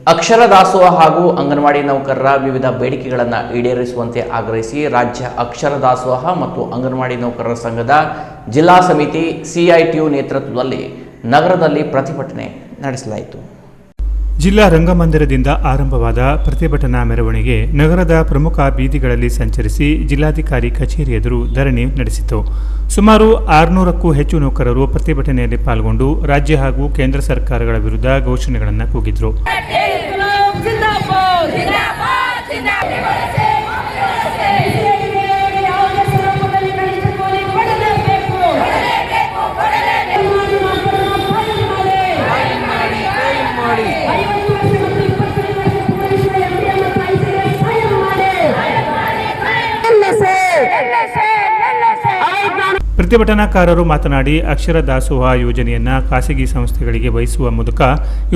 ಅಕ್ಷರ ದಾಸೋಹ ಹಾಗೂ ಅಂಗನವಾಡಿ ನೌಕರರ ವಿವಿಧ ಬೇಡಿಕೆಗಳನ್ನು ಈಡೇರಿಸುವಂತೆ ಆಗ್ರಹಿಸಿ ರಾಜ್ಯ ಅಕ್ಷರ ದಾಸೋಹ ಮತ್ತು ಅಂಗನವಾಡಿ ನೌಕರರ ಸಂಘದ ಜಿಲ್ಲಾ ಸಮಿತಿ ಸಿಐಟಿಯು ನೇತೃತ್ವದಲ್ಲಿ ನಗರದಲ್ಲಿ ಪ್ರತಿಭಟನೆ ನಡೆಸಲಾಯಿತು. ಜಿಲ್ಲಾ ರಂಗಮಂದಿರದಿಂದ ಆರಂಭವಾದ ಪ್ರತಿಭಟನಾ ಮೆರವಣಿಗೆ ನಗರದ ಪ್ರಮುಖ ಬೀದಿಗಳಲ್ಲಿ ಸಂಚರಿಸಿ ಜಿಲ್ಲಾಧಿಕಾರಿ ಕಚೇರಿ ಎದುರು ಧರಣಿ ನಡೆಸಿತು. ಸುಮಾರು 600ಕ್ಕೂ ಹೆಚ್ಚು ನೌಕರರು ಪ್ರತಿಭಟನೆಯಲ್ಲಿ ಪಾಲ್ಗೊಂಡು ರಾಜ್ಯ ಹಾಗೂ ಕೇಂದ್ರ ಸರ್ಕಾರಗಳ ವಿರುದ್ಧ ಘೋಷಣೆಗಳನ್ನು ಕೂಗಿದ್ರು. ಪ್ರತಿಭಟನಾಕಾರರು ಮಾತನಾಡಿ ಅಕ್ಷರ ದಾಸೋಹ ಯೋಜನೆಯನ್ನು ಖಾಸಗಿ ಸಂಸ್ಥೆಗಳಿಗೆ ವಹಿಸುವ ಮೂಲಕ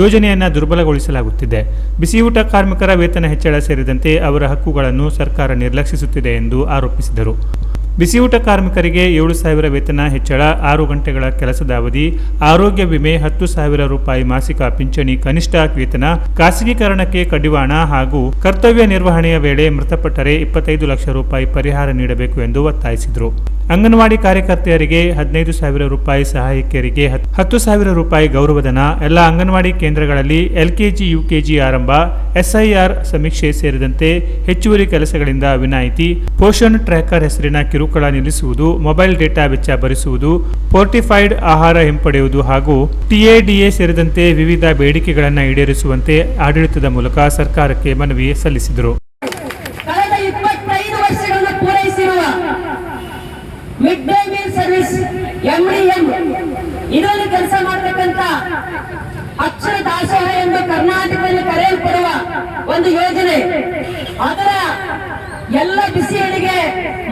ಯೋಜನೆಯನ್ನು ದುರ್ಬಲಗೊಳಿಸಲಾಗುತ್ತಿದೆ. ಬಿಸಿಯೂಟ ಕಾರ್ಮಿಕರ ವೇತನ ಹೆಚ್ಚಳ ಸೇರಿದಂತೆ ಅವರ ಹಕ್ಕುಗಳನ್ನು ಸರ್ಕಾರ ನಿರ್ಲಕ್ಷಿಸುತ್ತಿದೆ ಎಂದು ಆರೋಪಿಸಿದರು. ಬಿಸಿಯೂಟ ಕಾರ್ಮಿಕರಿಗೆ 7,000 ವೇತನ ಹೆಚ್ಚಳ, 6 ಗಂಟೆಗಳ ಕೆಲಸದ ಅವಧಿ, ಆರೋಗ್ಯ ವಿಮೆ, 10,000 ರೂಪಾಯಿ ಮಾಸಿಕ ಪಿಂಚಣಿ, ಕನಿಷ್ಠ ವೇತನ, ಖಾಸಗೀಕರಣಕ್ಕೆ ಕಡಿವಾಣ ಹಾಗೂ ಕರ್ತವ್ಯ ನಿರ್ವಹಣೆಯ ವೇಳೆ ಮೃತಪಟ್ಟರೆ 25 ಲಕ್ಷ ರೂಪಾಯಿ ಪರಿಹಾರ ನೀಡಬೇಕು ಎಂದು ಒತ್ತಾಯಿಸಿದರು. ಅಂಗನವಾಡಿ ಕಾರ್ಯಕರ್ತೆಯರಿಗೆ 15,000 ರೂಪಾಯಿ, ಸಹಾಯಕಿಯರಿಗೆ 10,000 ರೂಪಾಯಿ ಗೌರವಧನ, ಎಲ್ಲ ಅಂಗನವಾಡಿ ಕೇಂದ್ರಗಳಲ್ಲಿ ಎಲ್ಕೆಜಿ ಯುಕೆಜಿ ಆರಂಭ, ಎಸ್ಐಆರ್ ಸಮೀಕ್ಷೆ ಸೇರಿದಂತೆ ಹೆಚ್ಚುವರಿ ಕೆಲಸಗಳಿಂದ ವಿನಾಯಿತಿ, ಪೋಷಣ್ ಟ್ರ್ಯಾಕರ್ ಹೆಸರಿನ ಕಿರುಕುಳ ನಿಲ್ಲಿಸುವುದು, ಮೊಬೈಲ್ ಡೇಟಾ ವೆಚ್ಚ ಭರಿಸುವುದು, ಫೋರ್ಟಿಫೈಡ್ ಆಹಾರ ಹಿಂಪಡೆಯುವುದು ಹಾಗೂ ಟಿಎಡಿಎ ಸೇರಿದಂತೆ ವಿವಿಧ ಬೇಡಿಕೆಗಳನ್ನು ಈಡೇರಿಸುವಂತೆ ಆಡಳಿತದ ಮೂಲಕ ಸರ್ಕಾರಕ್ಕೆ ಮನವಿ ಸಲ್ಲಿಸಿದರು. Mid day meal service MDM ಇದರಲ್ಲಿ ಕೆಲಸ ಮಾಡತಕ್ಕಂತ ಅಕ್ಷರ ದಾಸೋಹ ಎಂದು ಕರ್ನಾಟಕದಲ್ಲಿ ಕರೆಯಲ್ಪಡುವ ಒಂದು ಯೋಜನೆ. ಅದರ ಎಲ್ಲ ಬಿಸಿ ಅಡಿಗೆ,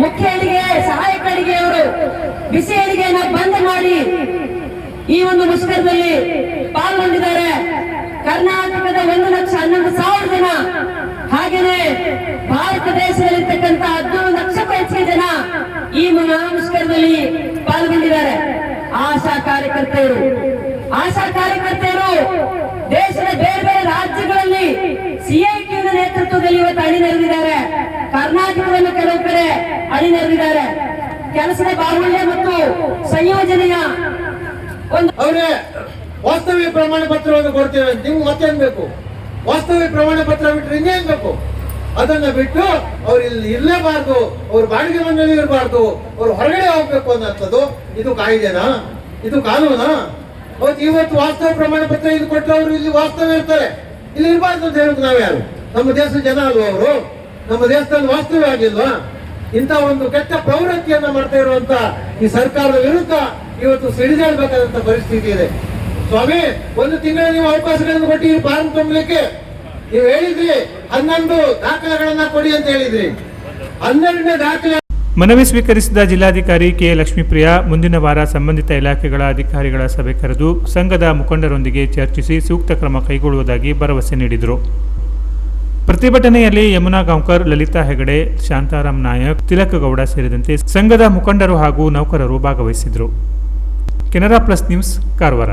ಮುಖ್ಯ ಅಡಿಗೆ, ಸಹಾಯಕ ಅಡಿಗೆಯವರು ಬಿಸಿ ಅಡಿಗೆಯನ್ನು ಬಂದ್ ಮಾಡಿ ಈ ಒಂದು ಮುಷ್ಕರದಲ್ಲಿ ಪಾಲ್ಗೊಂಡಿದ್ದಾರೆ. ಕರ್ನಾಟಕದ 1,11,000 ಜನ, ಹಾಗೆಯೇ ಭಾರತ ದೇಶದಲ್ಲಿರ್ತಕ್ಕಂಥ 11 ಲಕ್ಷಕ್ಕೂ ಹೆಚ್ಚಿನ ಜನ ಈ ಮುಷ್ಕರದಲ್ಲಿ ಪಾಲ್ಗೊಂಡಿದ್ದಾರೆ. ಆಶಾ ಕಾರ್ಯಕರ್ತೆಯರು ದೇಶದ ಬೇರೆ ಬೇರೆ ರಾಜ್ಯಗಳಲ್ಲಿ ಸಿಐಟಿಯ ನೇತೃತ್ವದಲ್ಲಿ ಇವತ್ತು ಅಣಿನೆರೆದಿದ್ದಾರೆ. ಕರ್ನಾಟಕವನ್ನು ಕೆಲವು ಕಡೆ ಅಣಿನೆರೆದಿದ್ದಾರೆ. ಕೆಲಸದ ಬಾಹುಳ್ಯ ಮತ್ತು ಸಂಯೋಜನೆಯ ಅವರೇ ವಾಸ್ತವಿಕ ಪ್ರಮಾಣ ಪತ್ರವನ್ನು ಕೊಡ್ತೇವೆ. ನಿಮ್ಗೆ ಮತ್ತೇನ್ ಬೇಕು? ವಾಸ್ತವಿಕ ಪ್ರಮಾಣ ಪತ್ರ ಬಿಟ್ಟರೆ ಇನ್ನೇನ್ ಬೇಕು? ಅದನ್ನ ಬಿಟ್ಟು ಅವ್ರು ಇಲ್ಲಿ ಇರಲೇಬಾರ್ದು, ಅವ್ರ ಬಾಡಿಗೆ ಮನೆಯಲ್ಲಿ ಇರಬಾರ್ದು, ಅವ್ರು ಹೊರಗಡೆ ಹೋಗ್ಬೇಕು ಅನ್ನೋಂಥದ್ದು ಇದು ಕಾಯ್ದೆನಾ? ಇದು ಕಾನೂನಾ? ಇವತ್ತು ವಾಸ್ತವ ಪ್ರಮಾಣ ಪತ್ರ ಇದು ಕೊಟ್ಟರೆ ಅವರು ಇಲ್ಲಿ ವಾಸ್ತವ ಇರ್ತಾರೆ, ಇಲ್ಲಿ ಇರಬಾರ್ದು ಅಂತ ಹೇಳೋದು ನಾವ್ಯಾರು? ನಮ್ಮ ದೇಶದ ಜನ ಅಲ್ವಾ ಅವರು? ನಮ್ಮ ದೇಶದಲ್ಲಿ ವಾಸ್ತವ ಆಗಿಲ್ವಾ? ಇಂಥ ಒಂದು ಕೆಟ್ಟ ಪ್ರವೃತ್ತಿಯನ್ನ ಮಾಡ್ತಾ ಇರುವಂತ ಈ ಸರ್ಕಾರದ ವಿರುದ್ಧ ಇವತ್ತು ಸಿಡಿದೇಳ್ಬೇಕಾದಂತ ಪರಿಸ್ಥಿತಿ ಇದೆ. ಸ್ವಾಮಿ, 1 ತಿಂಗಳ ನೀವು ಅವಕಾಶಗಳನ್ನು ಕೊಟ್ಟಿರಿ ಫಾರ್ಮ್ ತುಂಬಲಿಕ್ಕೆ. ನೀವು ಹೇಳಿದ್ರಿ 11 ದಾಖಲೆಗಳನ್ನ ಕೊಡಿ ಅಂತ ಹೇಳಿದ್ರಿ. 12ನೇ ದಾಖಲೆ ಮನವಿ ಸ್ವೀಕರಿಸಿದ ಜಿಲ್ಲಾಧಿಕಾರಿ ಕೆ. ಲಕ್ಷ್ಮೀಪ್ರಿಯ ಮುಂದಿನ ವಾರ ಸಂಬಂಧಿತ ಇಲಾಖೆಗಳ ಅಧಿಕಾರಿಗಳ ಸಭೆ ಕರೆದು ಸಂಘದ ಮುಖಂಡರೊಂದಿಗೆ ಚರ್ಚಿಸಿ ಸೂಕ್ತ ಕ್ರಮ ಕೈಗೊಳ್ಳುವುದಾಗಿ ಭರವಸೆ ನೀಡಿದರು. ಪ್ರತಿಭಟನೆಯಲ್ಲಿ ಯಮುನಾ ಗಾಂವ್ಕರ್, ಲಲಿತಾ ಹೆಗಡೆ, ಶಾಂತಾರಾಮ್ ನಾಯಕ್, ತಿಲಕಗೌಡ ಸೇರಿದಂತೆ ಸಂಘದ ಮುಖಂಡರು ಹಾಗೂ ನೌಕರರು ಭಾಗವಹಿಸಿದರು. Canara plus news, Karwar.